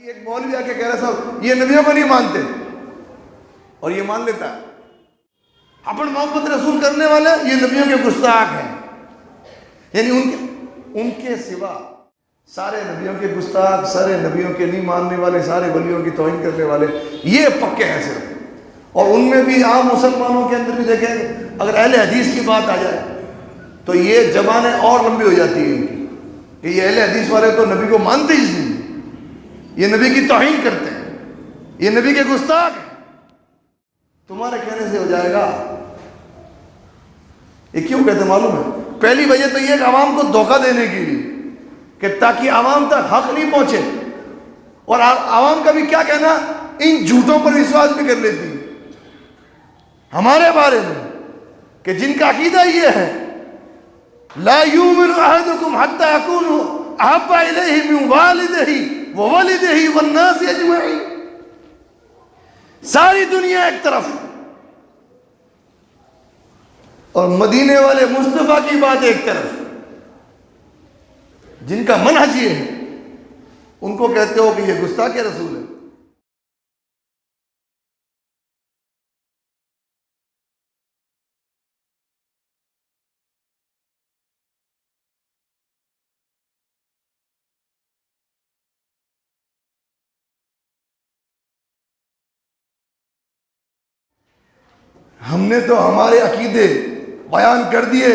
ایک مولوی آ کے کہہ رہا صاحب یہ نبیوں کو نہیں مانتے اور یہ مان لیتا ہے. اپن محبت رسول کرنے والے یہ نبیوں کے گستاخ ہیں. یعنی ان کے سوا سارے نبیوں کے گستاخ، سارے نبیوں کے نہیں ماننے والے، سارے ولیوں کی توہین کرنے والے یہ پکے ہیں صرف. اور ان میں بھی عام مسلمانوں کے اندر بھی دیکھیں اگر اہل حدیث کی بات آ جائے تو یہ زبانیں اور لمبی ہو جاتی ہیں ان کی کہ یہ اہل حدیث والے تو نبی کو مانتے ہی نہیں، یہ نبی کی توہین کرتے ہیں، یہ نبی کے گستاخ ہیں. تمہارے کہنے سے ہو جائے گا. یہ کیوں کہتے معلوم ہے؟ پہلی وجہ تو یہ کہ عوام کو دھوکہ دینے کے لیے کہ تاکہ عوام تک حق نہیں پہنچے. اور عوام کا بھی کیا کہنا، ان جھوٹوں پر وشواس بھی کر لیتی ہمارے بارے میں کہ جن کا عقیدہ یہ ہے لا یؤمن احدکم حتی اکون احب الیہ من والدہ وولدہ والناس اجمعین. ساری دنیا ایک طرف اور مدینے والے مصطفیٰ کی بات ایک طرف. جن کا منہج یہ ہے ان کو کہتے ہو کہ یہ گستاخ رسول ہے. ہم نے تو ہمارے عقیدے بیان کر دیے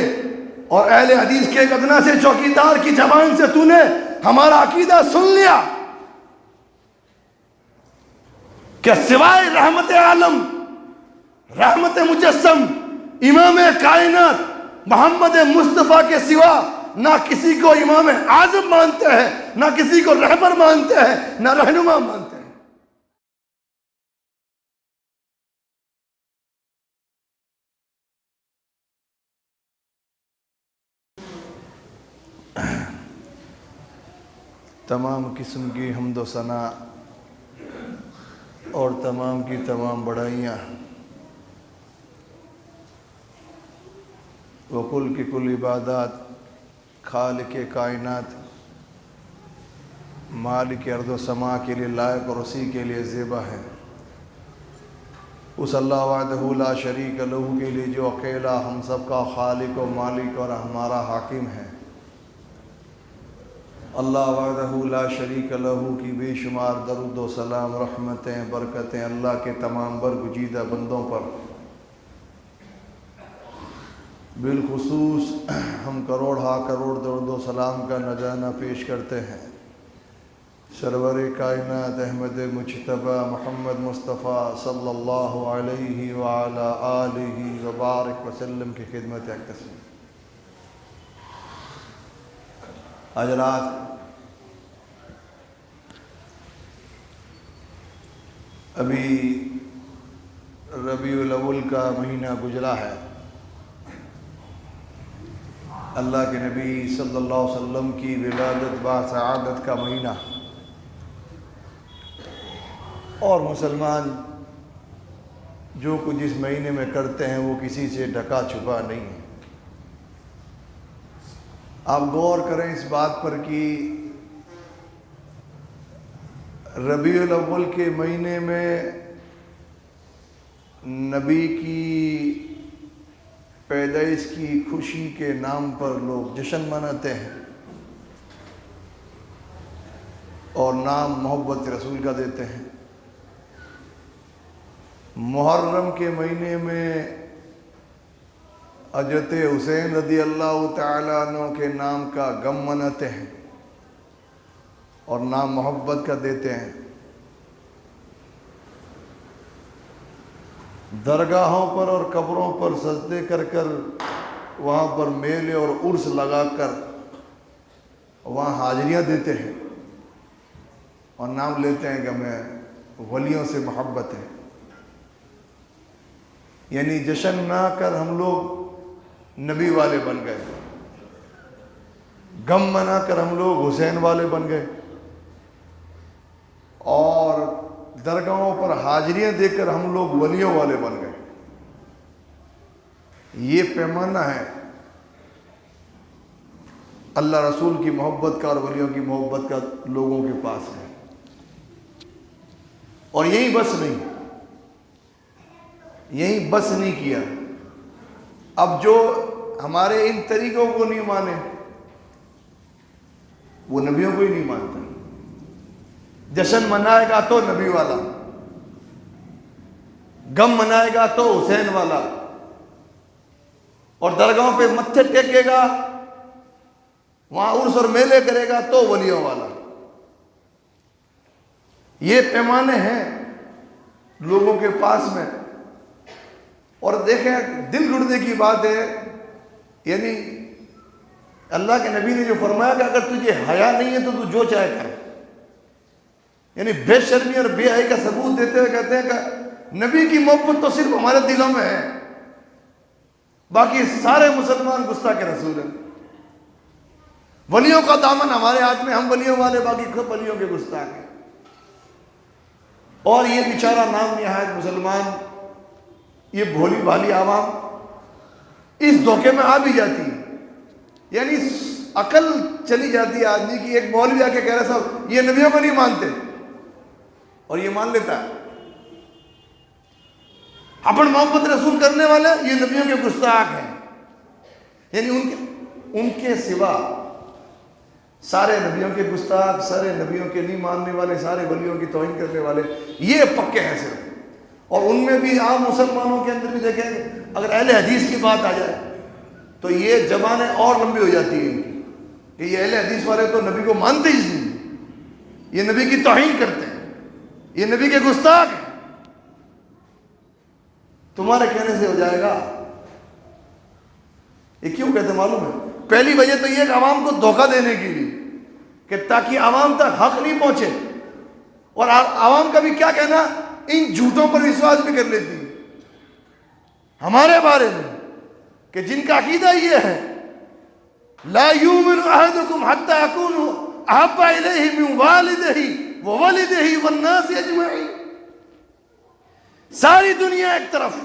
اور اہل حدیث کے ایک ادنا سے چوکیدار کی زبان سے تو نے ہمارا عقیدہ سن لیا کہ سوائے رحمت عالم، رحمت مجسم، امام کائنات محمد مصطفیٰ کے سوا نہ کسی کو امام اعظم مانتے ہیں، نہ کسی کو رہبر مانتے ہیں، نہ رہنما مانتے ہیں. تمام قسم کی حمد و ثنا اور تمام کی تمام بڑائیاں وکل کی کل عبادات خالق کائنات مالک ارض و سما کے لیے لائق اور اسی کے لیے زیبا ہے. اس اللہ وحدہ لا شریک لہ کے لیے جو اکیلا ہم سب کا خالق و مالک اور ہمارا حاکم ہے. اللہ وحدہ لا شریک لہ کی بے شمار درود و سلام، رحمتیں، برکتیں اللہ کے تمام برگزیدہ بندوں پر. بالخصوص ہم کروڑ درود و سلام کا نذرانہ پیش کرتے ہیں سرور کائنات احمد مجتبی محمد مصطفیٰ صلی اللہ علیہ وعلی آلہ وبارک وسلم کی خدمت اقدس. آج رات ابھی ربیع الاول کا مہینہ گزرا ہے. اللہ کے نبی صلی اللہ علیہ وسلم کی ولادت با سعادت کا مہینہ، اور مسلمان جو کچھ اس مہینے میں کرتے ہیں وہ کسی سے ڈھکا چھپا نہیں ہے. آپ غور کریں اس بات پر کہ ربیع الاول کے مہینے میں نبی کی پیدائش کی خوشی کے نام پر لوگ جشن مناتے ہیں اور نام محبت رسول کا دیتے ہیں. محرم کے مہینے میں حضرت حسین رضی اللہ تعالیٰ عنہ کے نام کا غم مناتے ہیں اور نام محبت کا دیتے ہیں. درگاہوں پر اور قبروں پر سجدے کر کر وہاں پر میلے اور عرس لگا کر وہاں حاضریاں دیتے ہیں اور نام لیتے ہیں کہ ہمیں ولیوں سے محبت ہے. یعنی جشن منا کر ہم لوگ نبی والے بن گئے، غم منا کر ہم لوگ حسین والے بن گئے، اور درگاہوں پر حاضریاں دے کر ہم لوگ ولیوں والے بن گئے. یہ پیمانہ ہے اللہ رسول کی محبت کا اور ولیوں کی محبت کا لوگوں کے پاس ہے. اور یہی بس نہیں کیا، اب جو ہمارے ان طریقوں کو نہیں مانے وہ نبیوں کو ہی نہیں مانتا۔ جشن منائے گا تو نبی والا، غم منائے گا تو حسین والا، اور درگاہوں پہ متھے ٹیکے گا، وہاں عرس اور میلے کرے گا تو ولیوں والا۔ یہ پیمانے ہیں لوگوں کے پاس میں۔ اور دیکھیں دل رڑنے کی بات ہے، یعنی اللہ کے نبی نے جو فرمایا کہ اگر تجھے حیا نہیں ہے تو تو جو چاہے کر، یعنی بے شرمی اور بے حیائی کا ثبوت دیتے ہوئے کہتے ہیں کہ نبی کی محبت تو صرف ہمارے دلوں میں ہے، باقی سارے مسلمان گستاخ کے رسول ہیں۔ ولیوں کا دامن ہمارے ہاتھ میں، ہم ولیوں والے، باقی خود ولیوں کے گستاخ ہیں۔ اور یہ بیچارہ نام نہایت مسلمان، یہ بھولی بھالی عوام اس دھوکے میں آ بھی جاتی ہے، یعنی عقل چلی جاتی ہے آدمی کی۔ ایک مولوی آ کے کہہ رہا صاحب یہ نبیوں کو نہیں مانتے، اور یہ مان لیتا ہے۔ اپن محبت رسول کرنے والے یہ نبیوں کے گستاخ ہیں، یعنی ان کے سوا سارے نبیوں کے گستاخ، سارے نبیوں کے نہیں ماننے والے، سارے ولیوں کی توہین کرنے والے یہ پکے ہیں صرف۔ اور ان میں بھی عام مسلمانوں کے اندر بھی دیکھیں، اگر اہل حدیث کی بات آ جائے تو یہ زبانیں اور لمبی ہو جاتی ہیں ان کی، کہ یہ اہل حدیث والے تو نبی کو مانتے ہی نہیں، یہ نبی کی توہین کرتے ہیں، یہ نبی کے گستاخ ہیں۔ تمہارے کہنے سے ہو جائے گا؟ یہ کیوں کہتے معلوم ہے؟ پہلی وجہ تو یہ کہ عوام کو دھوکہ دینے کے لیے، کہ تاکہ عوام تک حق نہیں پہنچے، اور عوام کا بھی کیا کہنا، ان جھوٹوں پر وشواس بھی کر لیتی ہے ہمارے بارے میں، کہ جن کا عقیدہ یہ ہے لا یؤمن احدکم حتی اکون احب الیہ من والدہ وولدہ والناس اجمعین۔ ساری دنیا ایک طرف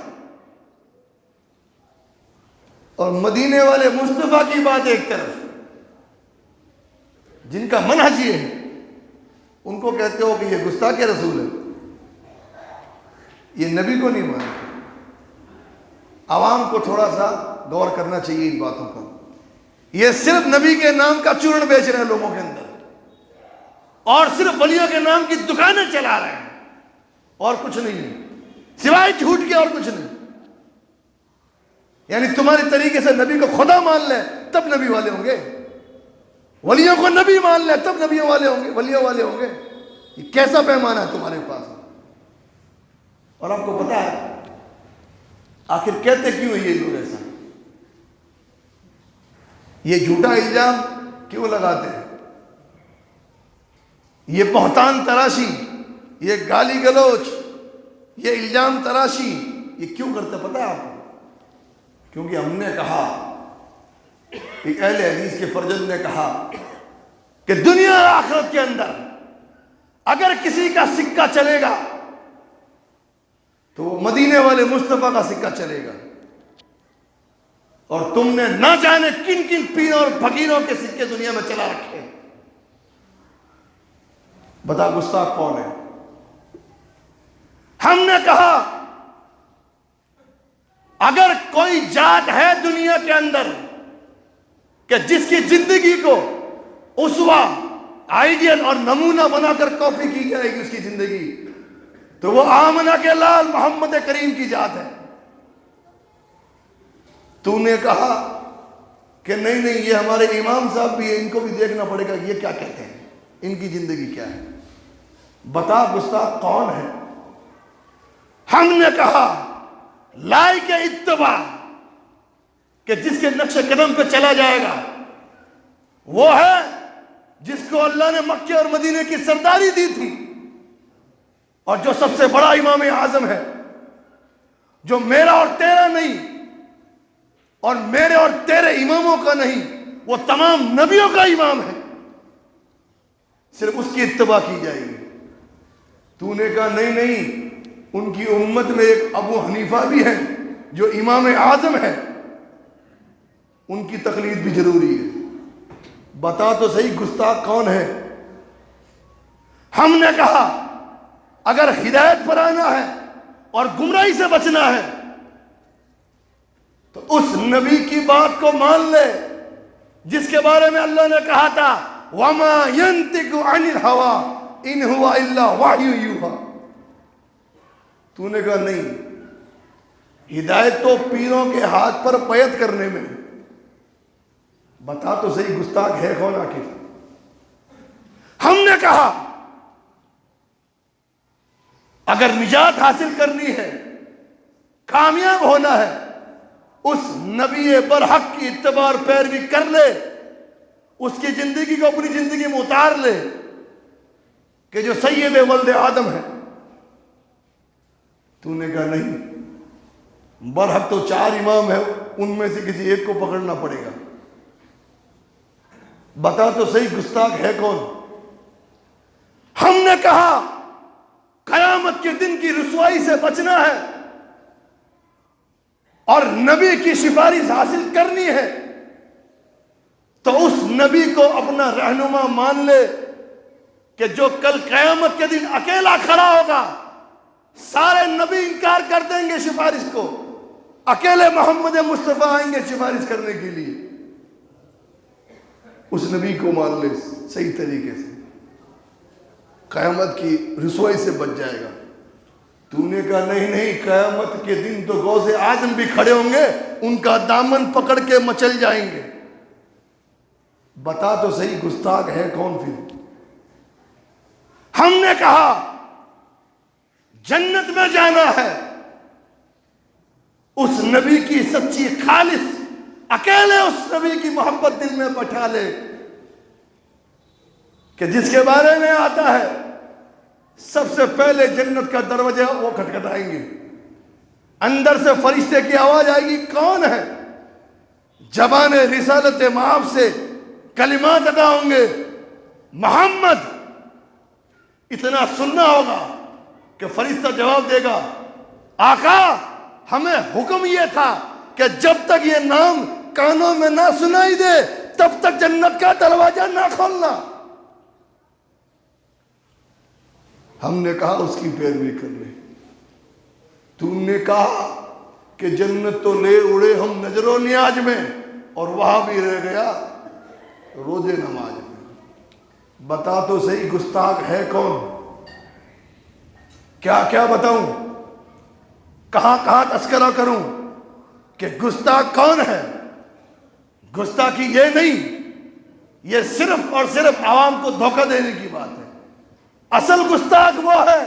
اور مدینے والے مصطفیٰ کی بات ایک طرف، جن کا منہج یہ ہے ان کو کہتے ہو کہ یہ گستاخ رسول ہے، یہ نبی کو نہیں مانتے۔ عوام کو تھوڑا سا غور کرنا چاہیے ان باتوں کا۔ یہ صرف نبی کے نام کا چورن بیچ رہے ہیں لوگوں کے اندر، اور صرف ولیوں کے نام کی دکانیں چلا رہے ہیں، اور کچھ نہیں ہے سوائے جھوٹ کے، اور کچھ نہیں۔ یعنی تمہارے طریقے سے نبی کو خدا مان لیں تب نبی والے ہوں گے، ولیوں کو نبی مان لیں تب نبیوں والے ہوں گے، ولیوں والے ہوں گے۔ یہ کیسا پیمانہ ہے تمہارے پاس؟ اور آپ کو پتا ہے آخر کہتے کیوں ہیں یہ لوگ ایسا؟ یہ جھوٹا الزام کیوں لگاتے ہیں؟ یہ بہتان تراشی، یہ گالی گلوچ، یہ الزام تراشی یہ کیوں کرتے پتا ہے آپ کو؟ کیونکہ ہم نے کہا، ایک اہل حدیث کے فرزند نے کہا کہ دنیا اور آخرت کے اندر اگر کسی کا سکہ چلے گا تو وہ مدینے والے مصطفیٰ کا سکہ چلے گا، اور تم نے نہ جانے کن کن پیروں اور فقیروں کے سکے دنیا میں چلا رکھے۔ بتا گستاخ کون ہے؟ ہم نے کہا اگر کوئی ذات ہے دنیا کے اندر کہ جس کی زندگی کو اسوہ، آئیڈیل اور نمونہ بنا کر کاپی کی جائے گی اس کی زندگی، تو وہ آمنہ کے لال محمد کریم کی ذات ہے۔ تو نے کہا کہ نہیں یہ ہمارے امام صاحب بھی ہیں، ان کو بھی دیکھنا پڑے گا یہ کیا کہتے ہیں، ان کی زندگی کیا ہے۔ بتا گستاخ کون ہے؟ ہم نے کہا لائق اتباع کہ جس کے نقش قدم پہ چلا جائے گا وہ ہے جس کو اللہ نے مکے اور مدینے کی سرداری دی تھی، اور جو سب سے بڑا امام اعظم ہے، جو میرا اور تیرا نہیں اور میرے اور تیرے اماموں کا نہیں، وہ تمام نبیوں کا امام ہے، صرف اس کی اتباع کی جائے گی۔ تو نے کہا نہیں ان کی امت میں ایک ابو حنیفہ بھی ہے جو امام اعظم ہے، ان کی تقلید بھی ضروری ہے۔ بتا تو صحیح گستاخ کون ہے؟ ہم نے کہا اگر ہدایت پر آنا ہے اور گمراہی سے بچنا ہے تو اس نبی کی بات کو مان لے جس کے بارے میں اللہ نے کہا تھا وَمَا يَنْتِقُ عَنِ الْهَوَىٰ إِنْ هُوَ إِلَّا وَحْيٌ يُوحَىٰ۔ تو نے کہا نہیں، ہدایت تو پیروں کے ہاتھ پر بیعت کرنے میں۔ بتا تو صحیح گستاخ ہے کون آخر؟ ہم نے کہا اگر نجات حاصل کرنی ہے، کامیاب ہونا ہے، اس نبی برحق کی اتباع اور پیروی کر لے، اس کی زندگی کو اپنی زندگی میں اتار لے کہ جو سید ولد آدم ہے۔ تو نے کہا نہیں، برحق تو 4 امام ہے، ان میں سے کسی ایک کو پکڑنا پڑے گا۔ بتا تو صحیح گستاخ ہے کون؟ ہم نے کہا قیامت کے دن کی رسوائی سے بچنا ہے اور نبی کی سفارش حاصل کرنی ہے تو اس نبی کو اپنا رہنما مان لے کہ جو کل قیامت کے دن اکیلا کھڑا ہوگا، سارے نبی انکار کر دیں گے سفارش کو، اکیلے محمد مصطفیٰ آئیں گے سفارش کرنے کے لیے۔ اس نبی کو مان لے صحیح طریقے سے، قیامت کی رسوائی سے بچ جائے گا۔ تو نے کہا نہیں، قیامت کے دن تو غوث اعظم بھی کھڑے ہوں گے، ان کا دامن پکڑ کے مچل جائیں گے۔ بتا تو صحیح گستاخ ہے کون پھر؟ ہم نے کہا جنت میں جانا ہے اس نبی کی سچی خالص، اکیلے اس نبی کی محبت دل میں بٹھا لے کہ جس کے بارے میں آتا ہے سب سے پہلے جنت کا دروازہ وہ کھٹکھٹائیں گے، اندر سے فرشتے کی آواز آئے گی، کون ہے؟ زبان رسالت مآب سے کلمات ادا ہوں گے، محمد۔ اتنا سننا ہوگا کہ فرشتہ جواب دے گا، آقا ہمیں حکم یہ تھا کہ جب تک یہ نام کانوں میں نہ سنائی دے تب تک جنت کا دروازہ نہ کھولنا۔ ہم نے کہا اس کی پیروی کر لے۔ تم نے کہا کہ جنت تو لے اڑے ہم نظر و نیاز میں، اور وہاں بھی رہ گیا روزے نماز میں۔ بتا تو صحیح گستاخ ہے کون؟ کیا بتاؤں، کہاں تذکرہ کروں کہ گستاخ کون ہے؟ گستاخی یہ نہیں، یہ صرف اور صرف عوام کو دھوکہ دینے کی بات ہے۔ اصل گستاخ وہ ہے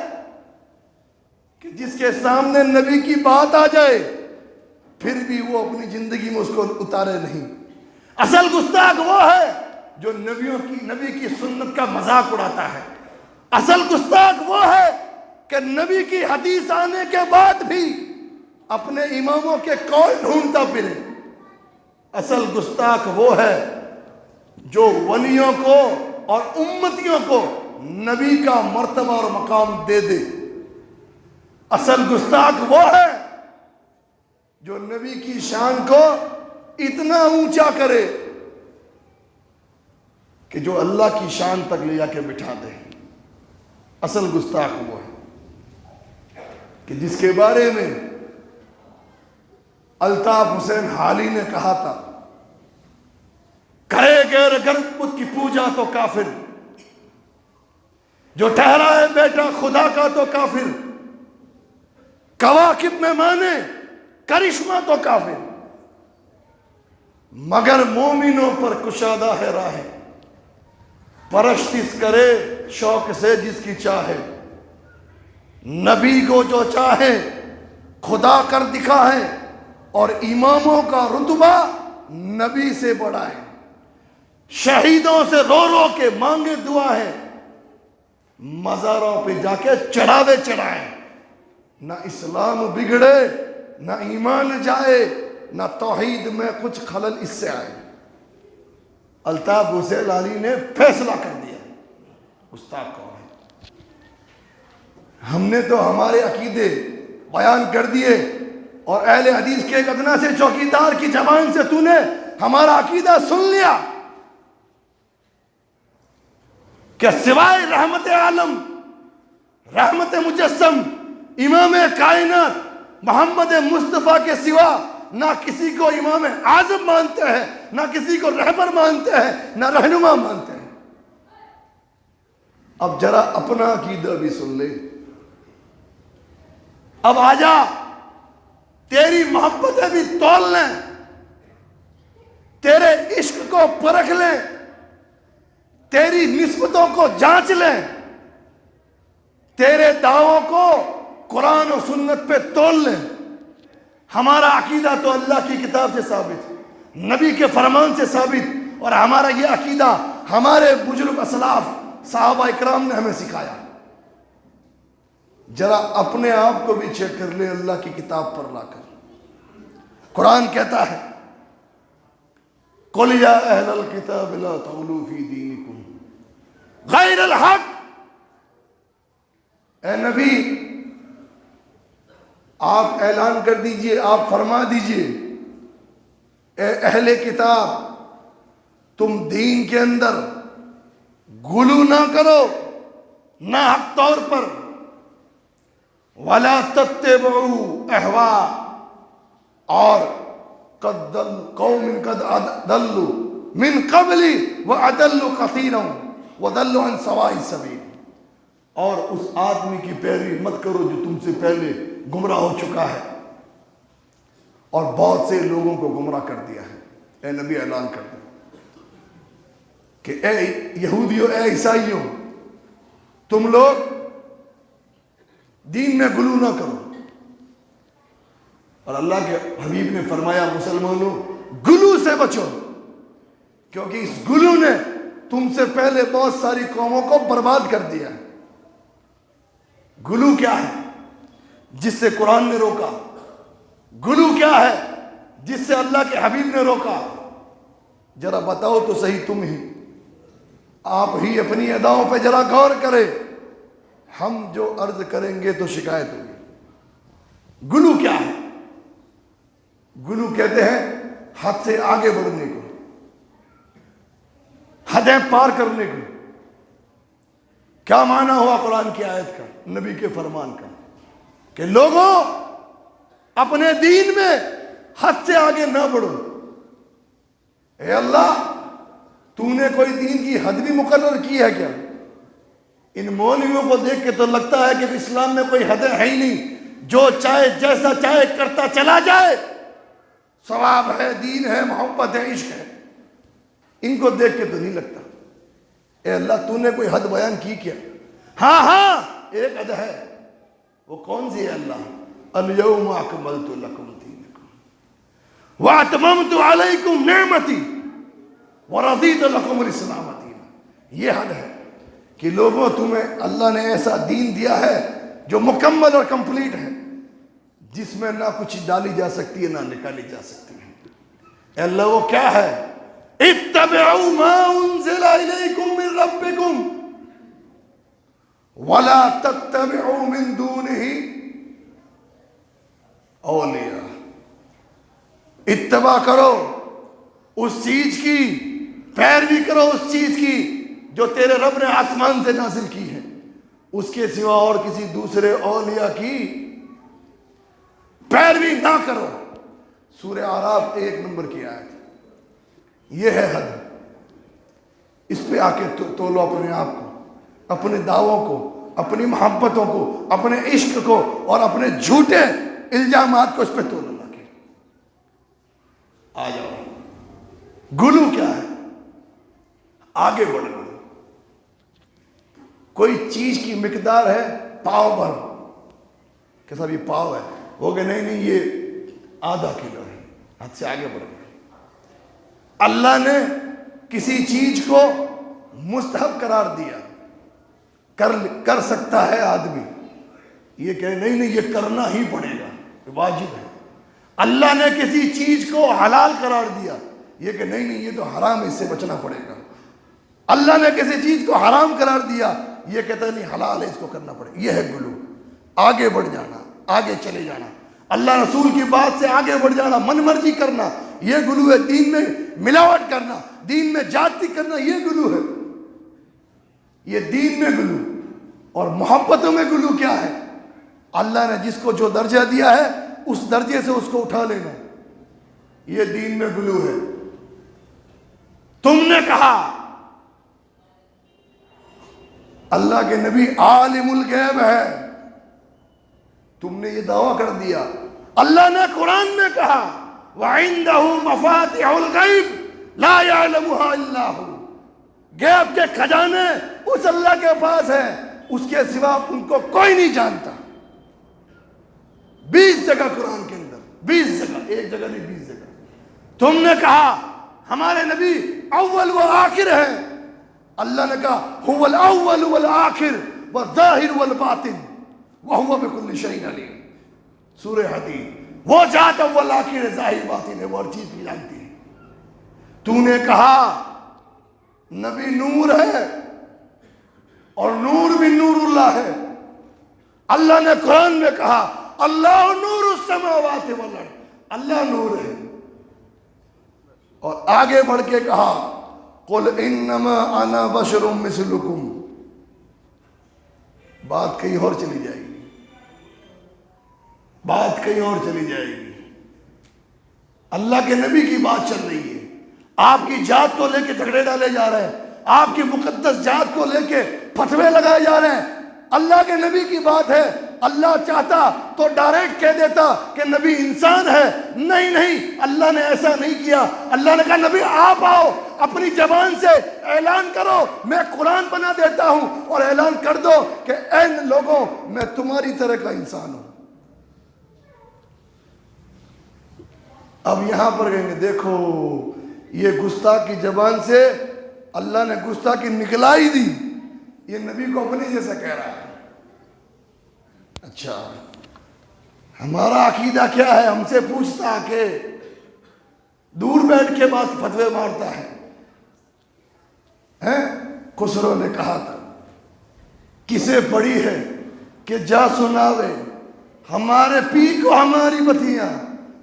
کہ جس کے سامنے نبی کی بات آ جائے پھر بھی وہ اپنی زندگی میں اس کو اتارے نہیں۔ اصل گستاخ وہ ہے جو نبی کی سنت کا مذاق اڑاتا ہے۔ اصل گستاخ وہ ہے کہ نبی کی حدیث آنے کے بعد بھی اپنے اماموں کے قول ڈھونڈتا پھرے۔ اصل گستاخ وہ ہے جو ولیوں کو اور امتیوں کو نبی کا مرتبہ اور مقام دے دے۔ اصل گستاخ وہ ہے جو نبی کی شان کو اتنا اونچا کرے کہ جو اللہ کی شان تک لے جا کے بٹھا دے۔ اصل گستاخ وہ ہے کہ جس کے بارے میں الطاف حسین حالی نے کہا تھا، کرے غیر بت کی پوجا تو کافر، جو ٹھہرا ہے بیٹا خدا کا تو کافر، کواکب میں مانے کرشمہ تو کافر، مگر مومنوں پر کشادہ ہے راہ، پرستش کرے شوق سے جس کی چاہے، نبی کو جو چاہے خدا کر دکھائے، اور اماموں کا رتبہ نبی سے بڑا ہے، شہیدوں سے رو رو کے مانگے دعا ہے، مزاروں پہ جا کے چڑھاوے چڑھائے، نہ اسلام بگڑے نہ ایمان جائے نہ توحید میں کچھ خلل اس سے آئے۔ الطاف حسین علی نے فیصلہ کر دیا گستاخ کون ہے۔ ہم نے تو ہمارے عقیدے بیان کر دیے، اور اہل حدیث کے ایک ادنا سے چوکیدار کی زبان سے تو نے ہمارا عقیدہ سن لیا کہ سوائے رحمت عالم رحمت مجسم امام کائنات محمد مصطفیٰ کے سوا نہ کسی کو امام اعظم مانتے ہیں، نہ کسی کو رہبر مانتے ہیں، نہ رہنما مانتے ہیں۔ اب ذرا اپنا عقیدہ بھی سن لے۔ اب آجا تیری محبتیں بھی تول لیں، تیرے عشق کو پرکھ لیں، تیری نسبتوں کو جانچ لیں، تیرے دعووں کو قرآن و سنت پہ تول لیں۔ ہمارا عقیدہ تو اللہ کی کتاب سے ثابت، نبی کے فرمان سے ثابت، اور ہمارا یہ عقیدہ ہمارے بزرگ اسلاف صحابہ اکرام نے ہمیں سکھایا۔ ذرا اپنے آپ کو بھی چیک کر لے اللہ کی کتاب پر لا کر۔ قرآن کہتا ہے قُلْ يَا أَهْلَ الْكِتَابِ لَا تَغْلُوا فِي دِينِكُمْ غَيْرَ الْحَقِّ۔ اے نبی آپ اعلان کر دیجئے، آپ فرما دیجئے، اے اہل کتاب تم دین کے اندر غلو نہ کرو، نہ حق طور پر، وَلَا تَتَّبِعُوا أَهْوَاءَ، اور قوم قد ضلوا من قبل وَأَضَلُّوا كَثِيرًا وَضَلُّوا عَنْ سَوَاءِ السَّبِيلِ، اور اس آدمی کی پیروی مت کرو جو تم سے پہلے گمراہ ہو چکا ہے اور بہت سے لوگوں کو گمراہ کر دیا ہے۔ اے نبی اعلان کر دو کہ اے یہودیوں، اے عیسائیوں، تم لوگ دین میں غلو نہ کرو۔ اور اللہ کے حبیب نے فرمایا مسلمانوں غلو سے بچو، کیونکہ اس غلو نے تم سے پہلے بہت ساری قوموں کو برباد کر دیا ہے۔ غلو کیا ہے؟ جس سے قرآن نے روکا۔ غلو کیا ہے؟ جس سے اللہ کے حبیب نے روکا۔ ذرا بتاؤ تو صحیح تم ہی، آپ ہی اپنی اداؤں پہ ذرا غور کریں، ہم جو عرض کریں گے تو شکایت ہوگی۔ غلو کیا ہے؟ غلو کہتے ہیں حد سے آگے بڑھنے کو، حدیں پار کرنے کو۔ کیا معنی ہوا قرآن کی آیت کا، نبی کے فرمان کا؟ کہ لوگوں اپنے دین میں حد سے آگے نہ بڑھو۔ اے اللہ تو نے کوئی دین کی حد بھی مقرر کی ہے کیا؟ ان مولویوں کو دیکھ کے تو لگتا ہے کہ اسلام میں کوئی حدیں ہے ہی نہیں، جو چاہے جیسا چاہے کرتا چلا جائے، ثواب ہے، دین ہے، محبت ہے، عشق ہے۔ ان کو دیکھ کے تو نہیں لگتا۔ اے اللہ تو نے کوئی حد بیان کی کیا؟ ہاں ایک حد ہے، وہ کون سی ہے اللہ؟ الیوم اکملت لکم دینکم واتممت علیکم نعمتی ورضیت لکم الاسلام دینا۔ یہ حد ہے کہ لوگوں تمہیں اللہ نے ایسا دین دیا ہے جو مکمل اور کمپلیٹ ہے، جس میں نہ کچھ ڈالی جا سکتی ہے نہ نکالی جا سکتی ہے۔ اے اللہ وہ کیا ہے؟ اتبعوا ما انزل الیکم من ربکم وَلَا تَتَّبِعُوا مِن دُونِهِ اولیاء۔ اتباع کرو اس چیز کی، پیروی کرو اس چیز کی جو تیرے رب نے آسمان سے نازل کی ہے، اس کے سوا اور کسی دوسرے اولیاء کی پیروی نہ کرو۔ سورہ اعراف 1 نمبر کی آیت۔ یہ ہے حد۔ اس پہ آ کے تولو اپنے آپ کو، اپنے دعووں کو، اپنی محبتوں کو، اپنے عشق کو، اور اپنے جھوٹے الزامات کو اس پہ تولو لا کے۔ آ جاؤ۔ غلو کیا ہے؟ آگے بڑھنا۔ کوئی چیز کی مقدار ہے پاؤ بھر، کہ صاحب یہ پاؤ ہے، وہ کہ نہیں یہ آدھا کلو ہے، حد سے آگے بڑھ گئے۔ اللہ نے کسی چیز کو مستحب قرار دیا، کر سکتا ہے آدمی، یہ کہ نہیں یہ کرنا ہی پڑے گا، یہ واجب ہے۔ اللہ نے کسی چیز کو حلال قرار دیا، یہ کہ نہیں یہ تو حرام ہے، اس سے بچنا پڑے گا۔ اللہ نے کسی چیز کو حرام قرار دیا، یہ کہتا ہے نہیں حلال ہے، اس کو کرنا پڑے گا۔ یہ ہے غلو، آگے بڑھ جانا، آگے چلے جانا، اللہ رسول کی بات سے آگے بڑھ جانا، من مرضی کرنا، یہ غلو ہے۔ دین میں ملاوٹ کرنا، دین میں جاتی کرنا، یہ غلو ہے، یہ دین میں غلو۔ اور محبتوں میں غلو کیا ہے؟ اللہ نے جس کو جو درجہ دیا ہے اس درجے سے اس کو اٹھا لینا، یہ دین میں غلو ہے۔ تم نے کہا اللہ کے نبی عالم الغیب ہے، تم نے یہ دعویٰ کر دیا۔ اللہ نے قرآن میں کہا وَعِندَهُ مَفَاتِحُ الْغَيْبِ لَا يَعْلَمُهَا إِلَّا هُوَ، غیب کے خزانے اس اللہ کے پاس ہیں، اس کے سوا ان کو کوئی نہیں جانتا۔ 20 جگہ قرآن کے اندر، 20 جگہ، ایک جگہ نہیں 20 جگہ۔ تم نے کہا ہمارے نبی اول و آخر ہیں، اللہ نے کہا هو الاول والآخر والظاہر والباطن وهو بكل شيء علیم، سورہ حدید۔ وہ ذات اول آخر ظاہر باطن ہے، وہ ہر چیز بھی جانتی ہے۔ تو نے کہا نبی نور ہے اور نور بھی نور اللہ ہے۔ اللہ نے قرآن میں کہا اللہ نور السماوات والارض، اللہ نور ہے۔ اور آگے بڑھ کے کہا قل انما انا بشر مثلکم، بات کہیں اور چلی جائے گی، بات کہیں اور چلی جائے گی۔ اللہ کے نبی کی بات چل رہی ہے، آپ کی ذات کو لے کے جھگڑے ڈالے جا رہے ہیں، آپ کی مقدس ذات کو لے کے فتوے لگائے جا رہے ہیں۔ اللہ کے نبی کی بات ہے، اللہ چاہتا تو ڈائریکٹ کہہ دیتا کہ نبی انسان ہے، نہیں، اللہ نے ایسا نہیں کیا۔ اللہ نے کہا نبی آپ آؤ، اپنی زبان سے اعلان کرو، میں قرآن بنا دیتا ہوں، اور اعلان کر دو کہ اے لوگوں میں تمہاری طرح کا انسان ہوں۔ اب یہاں پر کہیں گے دیکھو یہ گستاخ کی زبان سے اللہ نے گستاخی نکلائی دی، یہ نبی کو اپنے جیسا کہہ رہا ہے۔ اچھا ہمارا عقیدہ کیا ہے؟ ہم سے پوچھتا کہ دور بیٹھ کے بات فتوے مارتا ہے۔ خسرو نے کہا تھا کسے پڑی ہے کہ جا سناوے ہمارے پی کو ہماری بتیاں،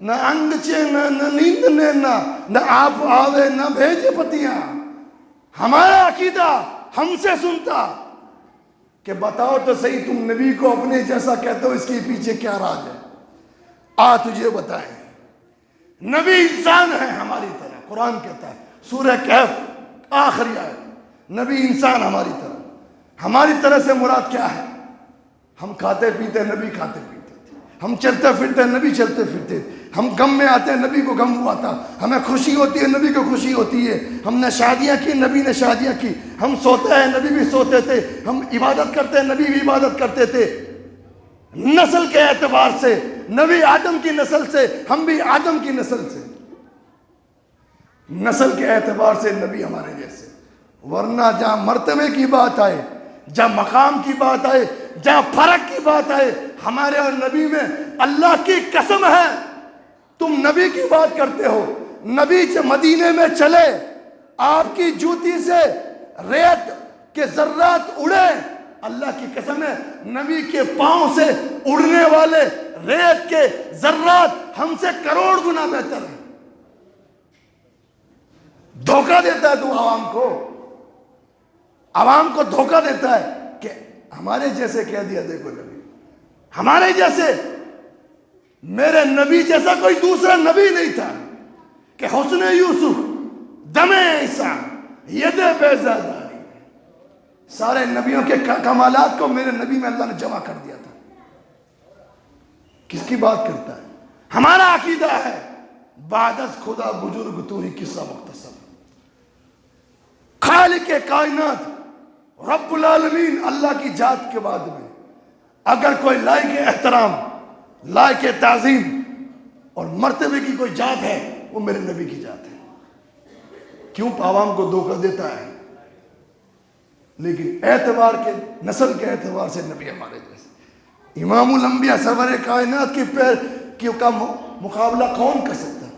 نہ انگ چے نہ نیند نینا، نہ آپ آوے نہ بھیجے پتیاں۔ ہمارا عقیدہ ہم سے سنتا کہ بتاؤ تو صحیح تم نبی کو اپنے جیسا کہتے ہو، اس کے پیچھے کیا راز ہے؟ آ تجھے بتائیں۔ نبی انسان ہے ہماری طرح، قرآن کہتا ہے سورہ کہف آخری آیت، نبی انسان ہماری طرح۔ ہماری طرح سے مراد کیا ہے؟ ہم کھاتے پیتے نبی کھاتے پیتے تھے، ہم چلتے پھرتے نبی چلتے پھرتے تھے، ہم غم میں آتے ہیں نبی کو غم ہوا تھا، ہمیں خوشی ہوتی ہے نبی کو خوشی ہوتی ہے، ہم نے شادیاں کی نبی نے شادیاں کی، ہم سوتے ہیں نبی بھی سوتے تھے، ہم عبادت کرتے ہیں نبی بھی عبادت کرتے تھے۔ نسل کے اعتبار سے نبی آدم کی نسل سے، ہم بھی آدم کی نسل سے، نسل کے اعتبار سے نبی ہمارے جیسے۔ ورنہ جہاں مرتبے کی بات آئے، جہاں مقام کی بات آئے، جہاں فرق کی بات آئے، ہمارے اور نبی میں اللہ کی قسم ہے تم نبی کی بات کرتے ہو۔ نبی مدینے میں چلے، آپ کی جوتی سے ریت کے ذرات اڑے، اللہ کی قسم ہے نبی کے پاؤں سے اڑنے والے ریت کے ذرات ہم سے کروڑ گنا بہتر ہیں۔ دھوکہ دیتا ہے تو عوام کو دھوکہ دیتا ہے کہ ہمارے جیسے کہہ دیا، دیکھو نبی ہمارے جیسے، میرے نبی جیسا کوئی دوسرا نبی نہیں تھا کہ حسن یوسف، دم عیسیٰ، ید بیضاداری، سارے نبیوں کے کمالات کو میرے نبی میں اللہ نے جمع کر دیا تھا۔ کس کی بات کرتا ہے؟ ہمارا عقیدہ ہے بعد از خدا بزرگ تو ہی قصہ مختصر، خالق کائنات رب العالمین اللہ کی ذات کے بعد میں اگر کوئی لائق احترام، لائق تعظیم اور مرتبے کی کوئی ذات ہے وہ میرے نبی کی ذات ہے۔ کیوں عوام کو دھوکہ دیتا ہے؟ لیکن اعتبار کے، نسل کے اعتبار سے نبی ہمارے جیسے، امام الانبیاء سرور کائنات کی پیر کا مقابلہ کون کر سکتا ہے؟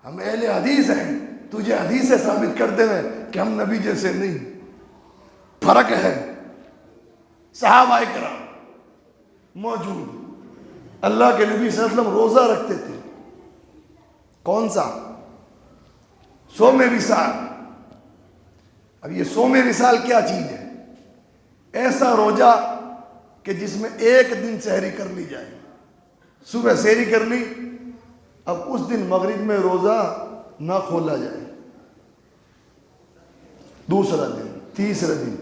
ہم اہل حدیث ہیں، تجھے حدیث سے ثابت کر دے کہ ہم نبی جیسے نہیں، فرق ہے۔ صحابہ کرام موجود، اللہ کے نبی صلی اللہ علیہ وسلم روزہ رکھتے تھے، کون سا؟ صوم وصال۔ اب یہ صوم وصال کیا چیز ہے؟ ایسا روزہ کہ جس میں ایک دن سحری کر لی جائے، صبح سحری کر لی، اب اس دن مغرب میں روزہ نہ کھولا جائے، دوسرا دن، تیسرا دن،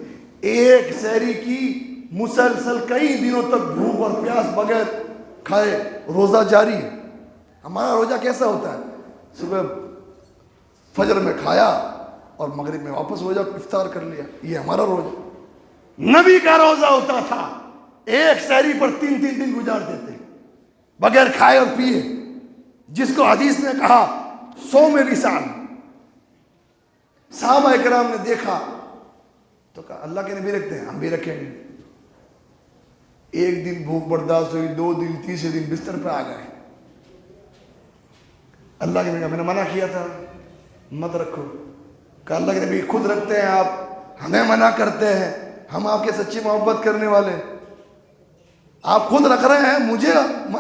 ایک سحری کی مسلسل کئی دنوں تک بھوک اور پیاس بغیر کھائے روزہ جاری ہے۔ ہمارا روزہ کیسا ہوتا ہے؟ صبح فجر میں کھایا اور مغرب میں واپس روزہ افطار کر لیا، یہ ہمارا روزہ۔ نبی کا روزہ ہوتا تھا ایک سحری پر 3 دن گزار دیتے بغیر کھائے اور پیے، جس کو حدیث نے کہا 100 میں وصال۔ صحابہ اکرام نے دیکھا تو کہا اللہ کے نبی رکھتے ہیں، ہم بھی رکھیں گے۔ ایک دن بھوک برداشت ہوئی، 2 دن، تیسرے دن بستر پہ آ گئے۔ اللہ کے نبی کہا میں نے منع کیا تھا مت رکھو۔ کہا اللہ کے نبی خود رکھتے ہیں، آپ ہمیں منع کرتے ہیں، ہم آپ کے سچی محبت کرنے والے، آپ خود رکھ رہے ہیں،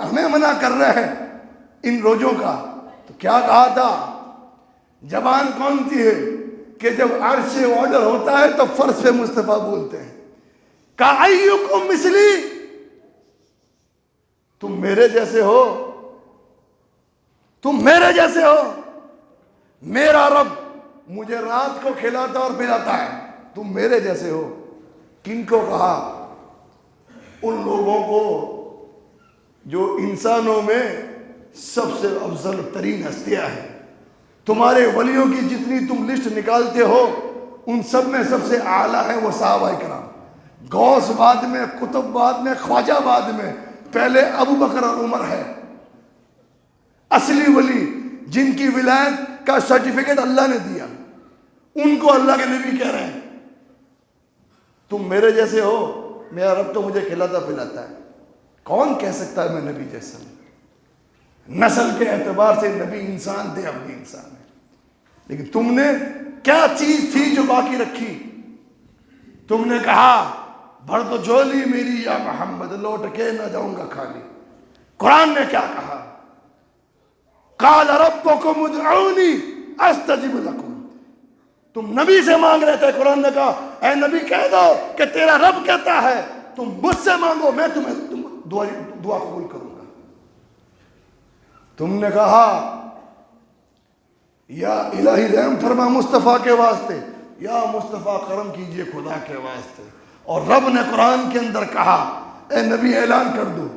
ہمیں منع کر رہے ہیں ان روزوں کا۔ تو کیا کہا تھا؟ زبان کون سی ہے کہ جب عرش سے آرڈر ہوتا ہے تو فرض پہ مصطفیٰ بولتے ہیں۔ کہا ایکم مثلی، تم میرے جیسے ہو، تم میرے جیسے ہو۔ میرا رب مجھے رات کو کھلاتا اور پلاتا ہے، تم میرے جیسے ہو۔ کن کو کہا؟ ان لوگوں کو جو انسانوں میں سب سے افضل ترین ہستیاں ہیں۔ تمہارے ولیوں کی جتنی تم لسٹ نکالتے ہو ان سب میں سب سے اعلیٰ ہے وہ صحابہ کرام۔ غوث بعد میں، قطب بعد میں، خواجہ بعد میں، پہلے ابو بکر اور عمر ہے۔ اصلی ولی جن کی ولایت کا سرٹیفکیٹ اللہ نے دیا، ان کو اللہ کے نبی کہہ رہے ہیں تم میرے جیسے ہو، میرا رب تو مجھے کھلاتا پلاتا ہے۔ کون کہہ سکتا ہے میں نبی جیسا ہوں؟ نسل کے اعتبار سے نبی انسان تھے، اب بھی انسان ہے، لیکن تم نے کیا چیز تھی جو باقی رکھی؟ تم نے کہا بھر تو جھولی میری یا محمد، لوٹ کے نہ جاؤں گا خالی۔ قرآن نے کیا کہا؟ قال ربکم ادعونی استجب لکم۔ تم نبی سے مانگ رہے تھے، قرآن نے کہا اے نبی کہہ دو کہ تیرا رب کہتا ہے تم مجھ سے مانگو، میں تمہیں دعا قبول کروں گا۔ تم نے کہا یا الہی رحم فرما مصطفیٰ کے واسطے، یا مصطفیٰ کرم کیجئے خدا کے واسطے۔ اور رب نے قرآن کے اندر کہا اے نبی اعلان کر دو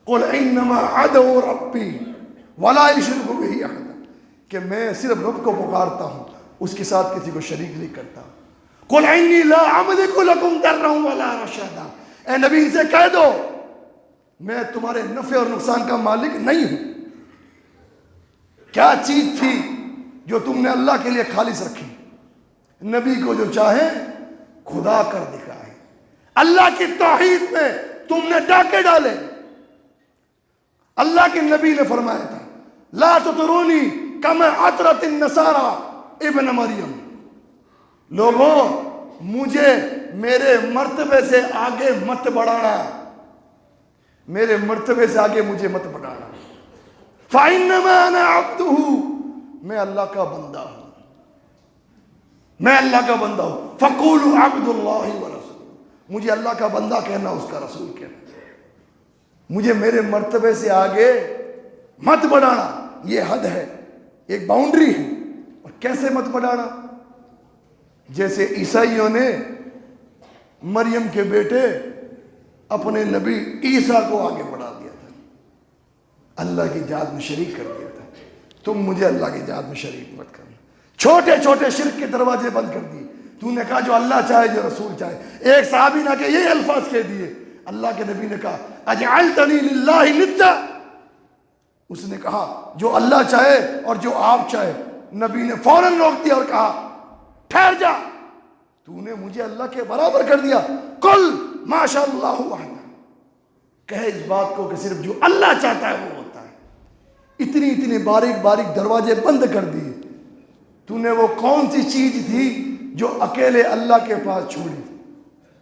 قل انما ادعو ربی ولا اشرک بہ احدا، کہ میں صرف رب کو پکارتا ہوں، اس کے ساتھ کسی کو شریک نہیں کرتا۔ قل انی لا املک لکم ضرا ولا رشدا، اے نبی ان سے کہہ دو میں تمہارے نفع اور نقصان کا مالک نہیں ہوں۔ کیا چیز تھی جو تم نے اللہ کے لیے خالص رکھی؟ نبی کو جو چاہے خدا کر دکھائے۔ اللہ کی توحید میں تم نے ڈاکے ڈالے۔ اللہ کے نبی نے فرمایا تھا لا تطرونی کما عطرت النصارى ابن مریم، لوگوں مجھے میرے مرتبے سے آگے مت بڑھانا، میرے مرتبے سے آگے مجھے مت بڑھانا۔ فإنما أنا عبدہ، میں اللہ کا بندہ ہوں، میں اللہ کا بندہ ہوں۔ فقولوا عبد اللہ ورسولہ، مجھے اللہ کا بندہ کہنا، اس کا رسول کہنا، مجھے میرے مرتبے سے آگے مت بڑھانا۔ یہ حد ہے، ایک باؤنڈری ہے۔ اور کیسے مت بڑھانا؟ جیسے عیسائیوں نے مریم کے بیٹے اپنے نبی عیسیٰ کو آگے بڑھا دیا تھا، اللہ کی ذات میں شریک کر دیا تھا۔ تم مجھے اللہ کی ذات میں شریک مت کرنا۔ چھوٹے چھوٹے شرک کے دروازے بند کر دیے۔ تو نے کہا جو اللہ چاہے، جو رسول چاہے۔ ایک صحابی نے کہ یہ الفاظ کہہ دیے، اللہ کے نبی نے کہا اجعلتنی للہ ندا، اس نے کہا جو اللہ چاہے اور جو آپ چاہے۔ نبی نے فوراً روک دیا اور کہا ٹھہر جا، تو نے مجھے اللہ کے برابر کر دیا۔ قل ما شاء اللہ وحدہ، کہے اس بات کو کہ صرف جو اللہ چاہتا ہے وہ ہوتا ہے۔ اتنی اتنی باریک باریک دروازے بند کر دیے۔ تو نے وہ کون سی چیز تھی جو اکیلے اللہ کے پاس چھوڑی؟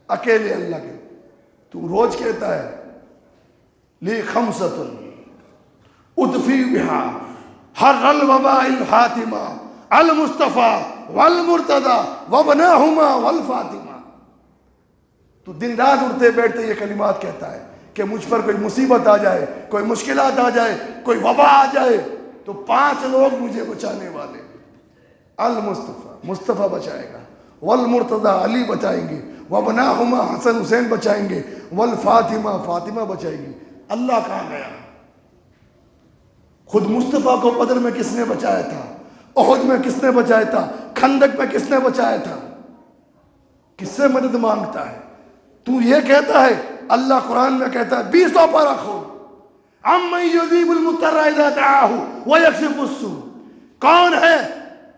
اکیلے اللہ کے تو روز کہتا ہے لی خمسۃ اطفی بہا حر الوباء الحاتمہ المصطفیٰ والمرتضی وابناہما والفاطمہ۔ تو دن رات اٹھتے بیٹھتے یہ کلمات کہتا ہے کہ مجھ پر کوئی مصیبت آ جائے، کوئی مشکلات آ جائے، کوئی وبا آ جائے تو 5 لوگ مجھے بچانے والے، المصطفیٰ مصطفیٰ بچائے گا، والمرتضی علی بچائیں گے، وابناہما حسن حسین بچائیں گے، والفاطمہ فاطمہ بچائیں گی۔ اللہ کہاں گیا؟ خود مصطفیٰ کو بدر میں کس نے بچایا تھا؟ احد میں کس نے بچایا تھا؟ خندق میں کس نے بچایا تھا؟ کس سے مدد مانگتا ہے؟ تو یہ کہتا ہے، اللہ قرآن میں کہتا ہے 20 پارہ کھول، عَمَّن يُجِيبُ الْمُضْطَرَّ إِذَا دَعَاهُ وَيَكْشِفُ السُّوءَ، کون ہے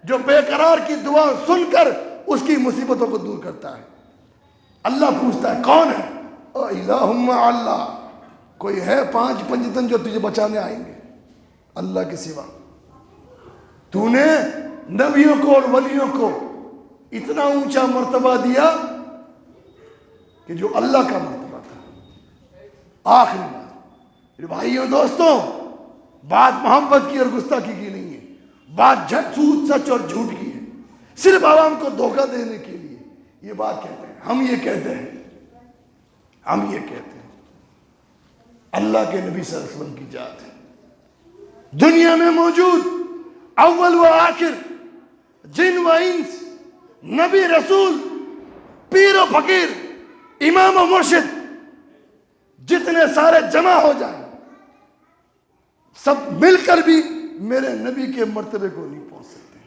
جو بے قرار کی دعا سن کر اس کی مصیبتوں کو دور کرتا ہے؟ اللہ پوچھتا ہے کون ہے؟ الہم اللہ، کوئی ہے 5 پنجتن جو تجھے بچانے آئیں گے اللہ کے سوا؟ تو نے نبیوں کو اور ولیوں کو اتنا اونچا مرتبہ دیا کہ جو اللہ کا مرتبہ تھا۔ آخری بات میرے بھائیوں دوستوں، بات محبت کی اور گستاخی کی نہیں ہے، بات جھوٹ سچ اور جھوٹ کی ہے، صرف عوام کو دھوکہ دینے کے لیے یہ بات کہتے ہیں۔ ہم یہ کہتے ہیں اللہ کے نبی صلی اللہ علیہ وسلم کی ذات ہے، دنیا میں موجود اول و آخر جن و انس، نبی رسول، پیر و فقیر، امام و مرشد، جتنے سارے جمع ہو جائیں سب مل کر بھی میرے نبی کے مرتبے کو نہیں پہنچ سکتے۔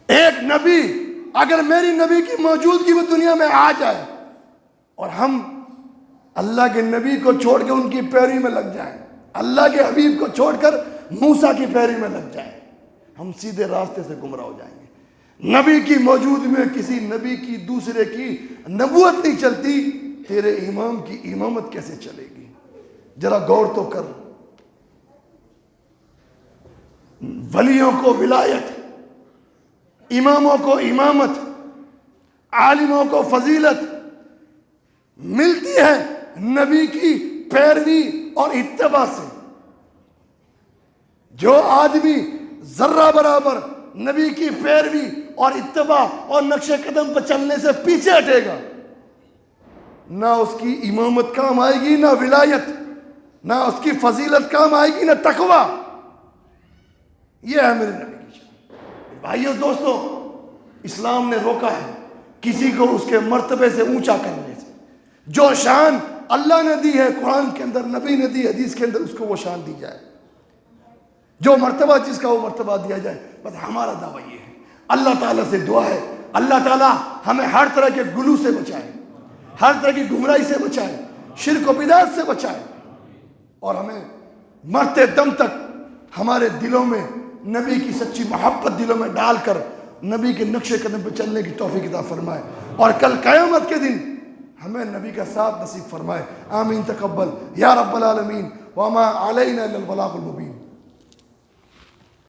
ایک نبی اگر میری نبی کی موجودگی میں دنیا میں آ جائے اور ہم اللہ کے نبی کو چھوڑ کے ان کی پیروی میں لگ جائیں، اللہ کے حبیب کو چھوڑ کر موسیٰ کی پیروی میں لگ جائیں، ہم سیدھے راستے سے گمراہ ہو جائیں گے۔ نبی کی موجود میں کسی نبی کی دوسرے کی نبوت نہیں چلتی، تیرے امام کی امامت کیسے چلے گی؟ ذرا غور تو کر۔ ولیوں کو ولایت، اماموں کو امامت، عالموں کو فضیلت ملتی ہے نبی کی پیروی اور اتباع سے۔ جو آدمی ذرہ برابر نبی کی پیروی اور اتباع اور نقش قدم پر چلنے سے پیچھے ہٹے گا، نہ اس کی امامت کام آئے گی، نہ ولایت، نہ اس کی فضیلت کام آئے گی، نہ تقوی۔ یہ ہے میرے نبی کی شان۔ بھائیو دوستو، اسلام نے روکا ہے کسی کو اس کے مرتبے سے اونچا کرنے سے۔ جو شان اللہ نے دی ہے قرآن کے اندر، نبی نے دی حدیث کے اندر، اس کو وہ شان دی جائے، جو مرتبہ جس کا وہ مرتبہ دیا جائے۔ بس ہمارا دعویٰ یہ ہے، اللہ تعالیٰ سے دعا ہے اللہ تعالیٰ ہمیں ہر طرح کے گلو سے بچائے، ہر طرح کی گمراہی سے بچائے، شرک و بدعت سے بچائے، اور ہمیں مرتے دم تک ہمارے دلوں میں نبی کی سچی محبت دلوں میں ڈال کر نبی کے نقش قدم پہ چلنے کی توفیق عطا فرمائے، اور کل قیامت کے دن ہمیں نبی کا ساتھ نصیب فرمائے۔ آمین تقبل یا رب العالمین، وما علینا الا البلاغ المبین۔